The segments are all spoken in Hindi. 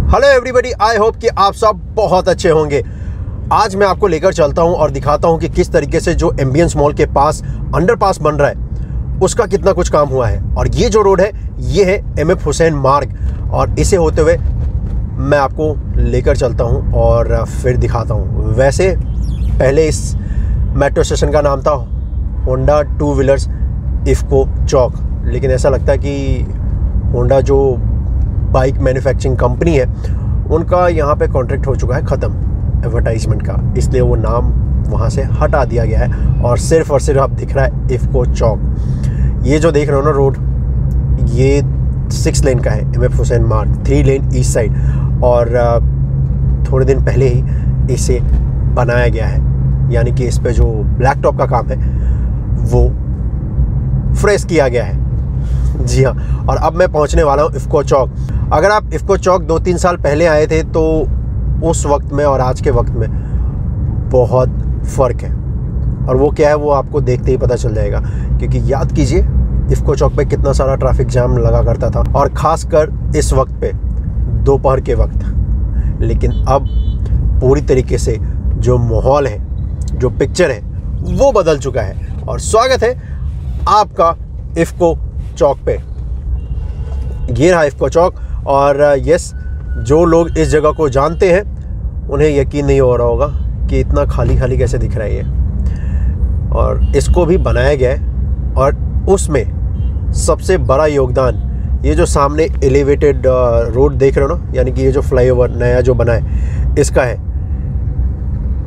हेलो एवरीबॉडी, आई होप कि आप सब बहुत अच्छे होंगे। आज मैं आपको लेकर चलता हूं और दिखाता हूं कि किस तरीके से जो एम्बियंस मॉल के पास अंडरपास बन रहा है उसका कितना कुछ काम हुआ है। और ये जो रोड है ये है एमएफ हुसैन मार्ग, और इसे होते हुए मैं आपको लेकर चलता हूं और फिर दिखाता हूं। वैसे पहले इस मेट्रो स्टेशन का नाम था होंडा टू व्हीलर्स इफ्को चौक, लेकिन ऐसा लगता है कि होंडा जो बाइक मैन्युफैक्चरिंग कंपनी है उनका यहाँ पे कॉन्ट्रैक्ट हो चुका है ख़त्म एडवर्टाइजमेंट का, इसलिए वो नाम वहाँ से हटा दिया गया है और सिर्फ अब दिख रहा है इफ्को चौक। ये जो देख रहे हो ना रोड, ये 6 लेन का है एमएफ हुसैन मार्ग, 3 लेन ईस्ट साइड, और थोड़े दिन पहले ही इसे बनाया गया है, यानी कि इस पे जो ब्लैक टॉप का काम है वो फ्रेश किया गया है। जी हाँ, और अब मैं पहुंचने वाला हूँ इफ्को चौक। अगर आप इफ्को चौक 2-3 साल पहले आए थे तो उस वक्त में और आज के वक्त में बहुत फ़र्क है, और वो क्या है वो आपको देखते ही पता चल जाएगा। क्योंकि याद कीजिए इफ्को चौक पे कितना सारा ट्रैफिक जाम लगा करता था, और ख़ासकर इस वक्त पे दोपहर के वक्त। लेकिन अब पूरी तरीके से जो माहौल है, जो पिक्चर है वो बदल चुका है। और स्वागत है आपका इफ्को चौक पे। ये रहा इफ्को चौक, और यस, जो लोग इस जगह को जानते हैं उन्हें यकीन नहीं हो रहा होगा कि इतना खाली खाली कैसे दिख रहा है ये। और इसको भी बनाया गया है, और उसमें सबसे बड़ा योगदान ये जो सामने एलिवेटेड रोड देख रहे हो ना, यानी कि ये जो फ्लाईओवर नया जो बना है इसका है।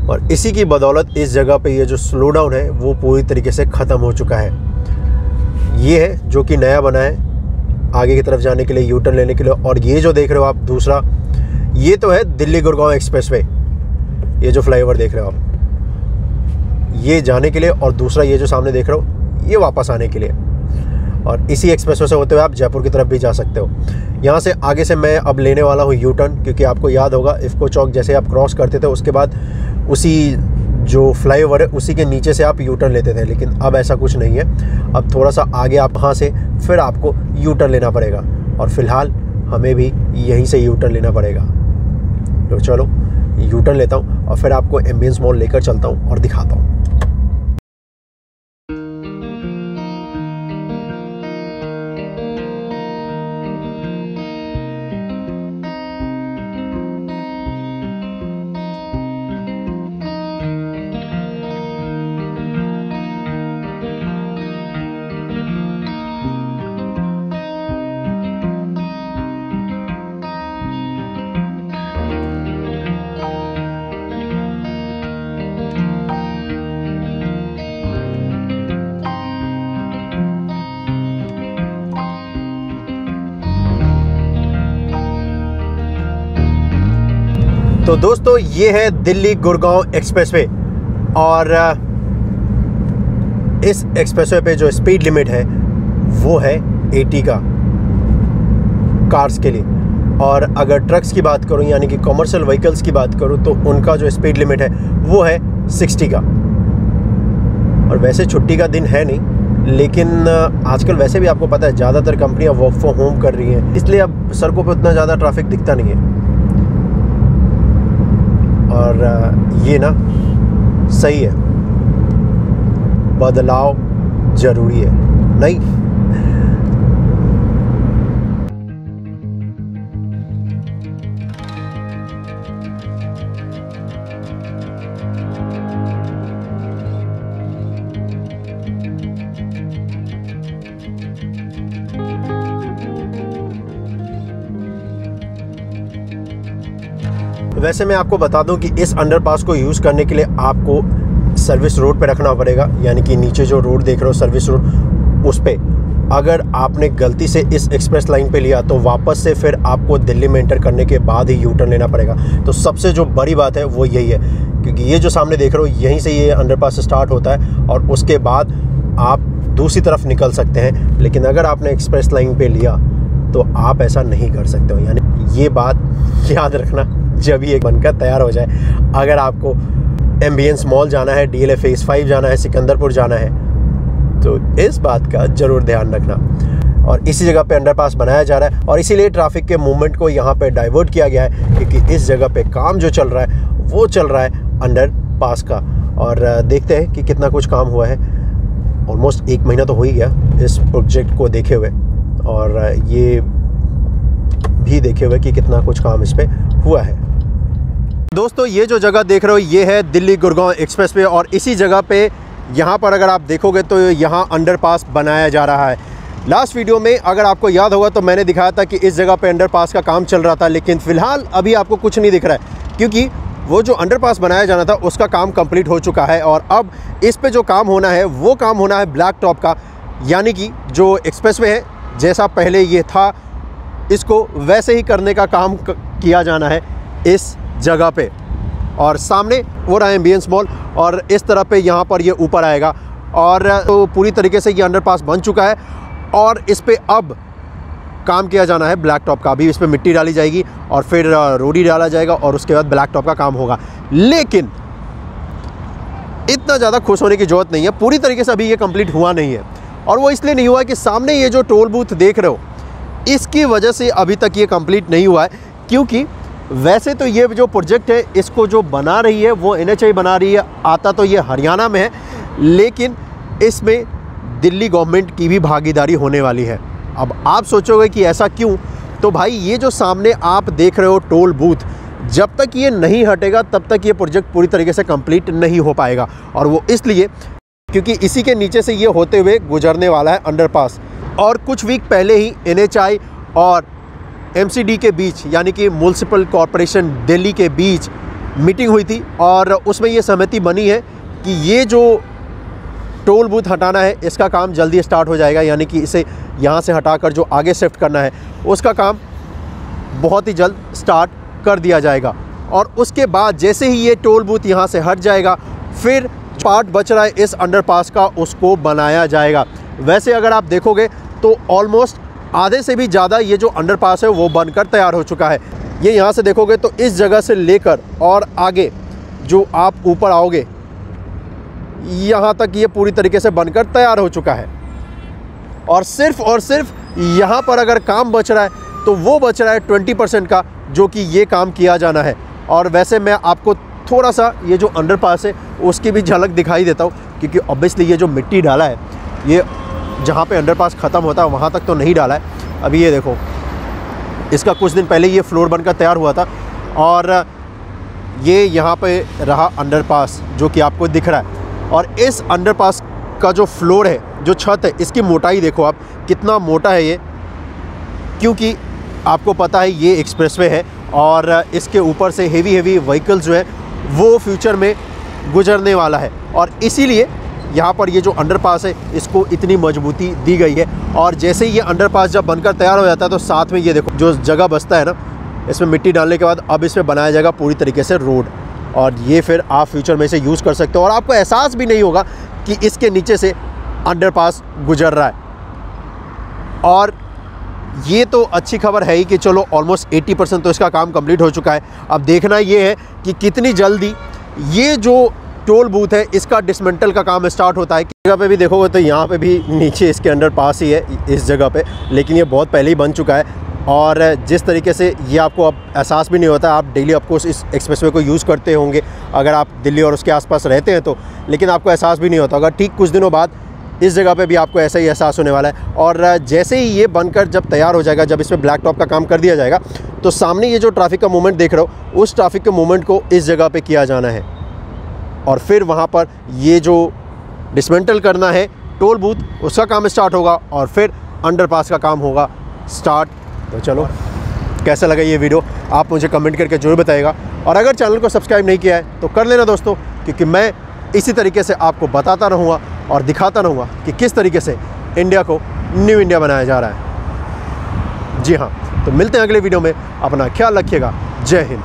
और इसी की बदौलत इस जगह पे ये जो स्लो डाउन है वो पूरी तरीके से ख़त्म हो चुका है। ये है जो कि नया बना है आगे की तरफ जाने के लिए, यू टर्न लेने के लिए। और ये जो देख रहे हो आप दूसरा, ये तो है दिल्ली गुड़गांव एक्सप्रेस वे, ये जो फ्लाईओवर देख रहे हो आप, ये जाने के लिए, और दूसरा ये जो सामने देख रहे हो ये वापस आने के लिए। और इसी एक्सप्रेस वे से होते हुए आप जयपुर की तरफ भी जा सकते हो। यहाँ से आगे से मैं अब लेने वाला हूँ यू टर्न, क्योंकि आपको याद होगा इफ्को चौक जैसे आप क्रॉस करते थे उसके बाद उसी जो फ्लाईओवर है उसी के नीचे से आप यू टर्न लेते थे, लेकिन अब ऐसा कुछ नहीं है। अब थोड़ा सा आगे आप वहाँ से फिर आपको यू टर्न लेना पड़ेगा, और फिलहाल हमें भी यहीं से यू टर्न लेना पड़ेगा। तो चलो यू टर्न लेता हूँ और फिर आपको एम्बियंस मॉल लेकर चलता हूँ और दिखाता हूँ। तो दोस्तों ये है दिल्ली गुड़गांव एक्सप्रेसवे, और इस एक्सप्रेसवे पे जो स्पीड लिमिट है वो है 80 का कार्स के लिए। और अगर ट्रक्स की बात करूं यानी कि कमर्शियल व्हीकल्स की बात करूं तो उनका जो स्पीड लिमिट है वो है 60 का। और वैसे छुट्टी का दिन है नहीं, लेकिन आजकल वैसे भी आपको पता है ज़्यादातर कंपनियां वर्क फ्रॉम होम कर रही हैं, इसलिए अब सड़कों पे उतना ज़्यादा ट्रैफिक दिखता नहीं है। और ये ना सही है, बदलाव ज़रूरी है नहीं? वैसे मैं आपको बता दूं कि इस अंडरपास को यूज़ करने के लिए आपको सर्विस रोड पे रखना पड़ेगा, यानी कि नीचे जो रोड देख रहे हो सर्विस रोड, उस पे अगर आपने गलती से इस एक्सप्रेस लाइन पे लिया तो वापस से फिर आपको दिल्ली में एंटर करने के बाद ही यू टर्न लेना पड़ेगा। तो सबसे जो बड़ी बात है वो यही है, क्योंकि ये जो सामने देख रहे हो यहीं से ये अंडरपास स्टार्ट होता है और उसके बाद आप दूसरी तरफ निकल सकते हैं। लेकिन अगर आपने एक्सप्रेस लाइन पे लिया तो आप ऐसा नहीं कर सकते हो, यानी ये बात याद रखना जब ये बनकर तैयार हो जाए। अगर आपको एम्बियंस मॉल जाना है, डीएलए फेज़ 5 जाना है, सिकंदरपुर जाना है, तो इस बात का ज़रूर ध्यान रखना। और इसी जगह पे अंडरपास बनाया जा रहा है और इसीलिए ट्रैफिक के मूवमेंट को यहाँ पे डाइवर्ट किया गया है, क्योंकि इस जगह पे काम जो चल रहा है वो चल रहा है अंडरपास का। और देखते हैं कि कितना कुछ काम हुआ है। ऑलमोस्ट 1 महीना तो हो ही गया इस प्रोजेक्ट को देखे हुए, और ये भी देखे हुए कि कितना कुछ काम इस पर हुआ है। दोस्तों, ये जो जगह देख रहे हो ये है दिल्ली गुड़गांव एक्सप्रेसवे, और इसी जगह पे यहाँ पर अगर आप देखोगे तो यहाँ अंडरपास बनाया जा रहा है। लास्ट वीडियो में अगर आपको याद होगा तो मैंने दिखाया था कि इस जगह पे अंडरपास का काम चल रहा था, लेकिन फ़िलहाल अभी आपको कुछ नहीं दिख रहा है, क्योंकि वो जो अंडरपास बनाया जाना था उसका काम कंप्लीट हो चुका है। और अब इस पे जो काम होना है वो काम होना है ब्लैक टॉप का, यानी कि जो एक्सप्रेसवे है जैसा पहले ये था इसको वैसे ही करने का काम किया जाना है इस जगह पे। और सामने हो रहा है एम्बियंस मॉल, और इस तरह पे यहाँ पर ये ऊपर आएगा, और तो पूरी तरीके से ये अंडरपास बन चुका है। और इस पे अब काम किया जाना है ब्लैक टॉप का। अभी इस पे मिट्टी डाली जाएगी और फिर रोडी डाला जाएगा और उसके बाद ब्लैक टॉप का काम होगा। लेकिन इतना ज़्यादा खुश होने की ज़रूरत नहीं है, पूरी तरीके से अभी ये कंप्लीट हुआ नहीं है। और वो इसलिए नहीं हुआ कि सामने ये जो टोल बूथ देख रहे हो इसकी वजह से अभी तक ये कंप्लीट नहीं हुआ है, क्योंकि वैसे तो ये जो प्रोजेक्ट है इसको जो बना रही है वो NHAI बना रही है, आता तो ये हरियाणा में है, लेकिन इसमें दिल्ली गवर्नमेंट की भी भागीदारी होने वाली है। अब आप सोचोगे कि ऐसा क्यों, तो भाई ये जो सामने आप देख रहे हो टोल बूथ, जब तक ये नहीं हटेगा तब तक ये प्रोजेक्ट पूरी तरीके से कंप्लीट नहीं हो पाएगा। और वो इसलिए क्योंकि इसी के नीचे से ये होते हुए गुजरने वाला है अंडरपास। और कुछ वीक पहले ही NHAI और MCD के बीच, यानी कि म्युनिसिपल कॉरपोरेशन दिल्ली के बीच मीटिंग हुई थी, और उसमें ये सहमति बनी है कि ये जो टोल बूथ हटाना है इसका काम जल्दी स्टार्ट हो जाएगा, यानी कि इसे यहाँ से हटाकर जो आगे शिफ्ट करना है उसका काम बहुत ही जल्द स्टार्ट कर दिया जाएगा। और उसके बाद जैसे ही ये टोल बूथ यहाँ से हट जाएगा, फिर पार्ट बच रहा है इस अंडरपास का उसको बनाया जाएगा। वैसे अगर आप देखोगे तो ऑलमोस्ट आधे से भी ज़्यादा ये जो अंडरपास है वो बनकर तैयार हो चुका है। ये यहाँ से देखोगे तो इस जगह से लेकर और आगे जो आप ऊपर आओगे यहाँ तक ये पूरी तरीके से बनकर तैयार हो चुका है। और सिर्फ यहाँ पर अगर काम बच रहा है तो वो बच रहा है 20% का, जो कि ये काम किया जाना है। और वैसे मैं आपको थोड़ा सा ये जो अंडरपास है उसकी भी झलक दिखाई देता हूँ, क्योंकि ऑब्वियसली ये जो मिट्टी डाला है ये जहाँ पे अंडरपास ख़त्म होता है वहाँ तक तो नहीं डाला है। अभी ये देखो, इसका कुछ दिन पहले ये फ्लोर बनकर तैयार हुआ था, और ये यहाँ पे रहा अंडरपास जो कि आपको दिख रहा है। और इस अंडरपास का जो फ्लोर है, जो छत है, इसकी मोटाई देखो आप कितना मोटा है ये, क्योंकि आपको पता है ये एक्सप्रेसवे है और इसके ऊपर से हेवी व्हीकल्स जो है वो फ्यूचर में गुजरने वाला है। और इसीलिए यहाँ पर ये जो अंडरपास है इसको इतनी मजबूती दी गई है। और जैसे ही ये अंडरपास जब बनकर तैयार हो जाता है तो साथ में ये देखो जो जगह बचता है ना, इसमें मिट्टी डालने के बाद अब इसमें बनाया जाएगा पूरी तरीके से रोड, और ये फिर आप फ्यूचर में इसे यूज़ कर सकते हो और आपको एहसास भी नहीं होगा कि इसके नीचे से अंडरपास गुजर रहा है। और ये तो अच्छी खबर है ही कि चलो ऑलमोस्ट 80% तो इसका काम कंप्लीट हो चुका है। अब देखना ये है कि कितनी जल्दी ये जो टोल बूथ है इसका डिसमेंटल का काम स्टार्ट होता है। जगह पे भी देखोगे तो यहाँ पे भी नीचे इसके अंडरपास ही है इस जगह पे, लेकिन ये बहुत पहले ही बन चुका है। और जिस तरीके से ये आपको अब एहसास भी नहीं होता, आप डेली ऑफकोर्स इस एक्सप्रेसवे को यूज़ करते होंगे अगर आप दिल्ली और उसके आसपास रहते हैं तो, लेकिन आपको एहसास भी नहीं होता। अगर ठीक कुछ दिनों बाद इस जगह पे भी आपको ऐसा ही एहसास होने वाला है। और जैसे ही ये बनकर जब तैयार हो जाएगा, जब इसमें ब्लैक टॉप का काम कर दिया जाएगा, तो सामने ये जो ट्रैफिक का मूवमेंट देख रहे हो उस ट्रैफिक के मूवमेंट को इस जगह पर किया जाना है। और फिर वहाँ पर ये जो डिसमेंटल करना है टोल बूथ, उसका काम स्टार्ट होगा और फिर अंडरपास का काम होगा स्टार्ट। तो चलो, कैसा लगा ये वीडियो आप मुझे कमेंट करके जरूर बताइएगा। और अगर चैनल को सब्सक्राइब नहीं किया है तो कर लेना दोस्तों, क्योंकि मैं इसी तरीके से आपको बताता रहूँगा और दिखाता रहूँगा कि किस तरीके से इंडिया को न्यू इंडिया बनाया जा रहा है। जी हाँ, तो मिलते हैं अगले वीडियो में। अपना ख्याल रखिएगा। जय हिंद।